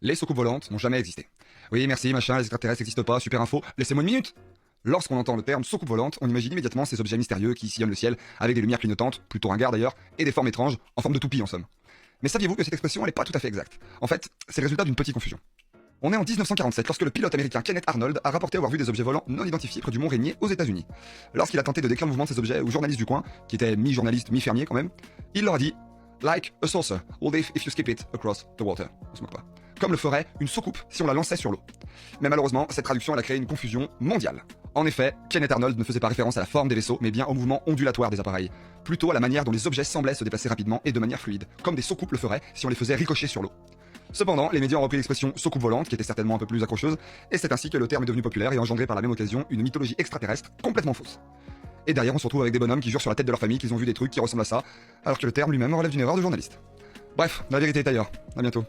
Les soucoupes volantes n'ont jamais existé. Oui, merci, machin, les extraterrestres n'existent pas, super info, laissez-moi une minute. Lorsqu'on entend le terme soucoupe volante, on imagine immédiatement ces objets mystérieux qui sillonnent le ciel avec des lumières clignotantes, plutôt ringards d'ailleurs, et des formes étranges, en forme de toupie en somme. Mais saviez-vous que cette expression elle est pas tout à fait exacte? En fait, c'est le résultat d'une petite confusion. On est en 1947 lorsque le pilote américain Kenneth Arnold a rapporté avoir vu des objets volants non identifiés près du mont Rainier aux États-Unis. Lorsqu'il a tenté de décrire le mouvement de ces objets aux journalistes du coin, qui étaient mi-journalistes, mi-fermiers quand même, il leur a dit Like a saucer will leave if you skip it across the water. On se moque pas. Comme le ferait une soucoupe si on la lançait sur l'eau. Mais malheureusement, cette traduction elle a créé une confusion mondiale. En effet, Kenneth Arnold ne faisait pas référence à la forme des vaisseaux, mais bien au mouvement ondulatoire des appareils. Plutôt à la manière dont les objets semblaient se déplacer rapidement et de manière fluide, comme des soucoupes le feraient si on les faisait ricocher sur l'eau. Cependant, les médias ont repris l'expression soucoupe volante, qui était certainement un peu plus accrocheuse, et c'est ainsi que le terme est devenu populaire et a engendré par la même occasion une mythologie extraterrestre complètement fausse. Et derrière, on se retrouve avec des bonhommes qui jurent sur la tête de leur famille qu'ils ont vu des trucs qui ressemblent à ça, alors que le terme lui-même relève d'une erreur de journaliste. Bref, la vérité est ailleurs. À bientôt.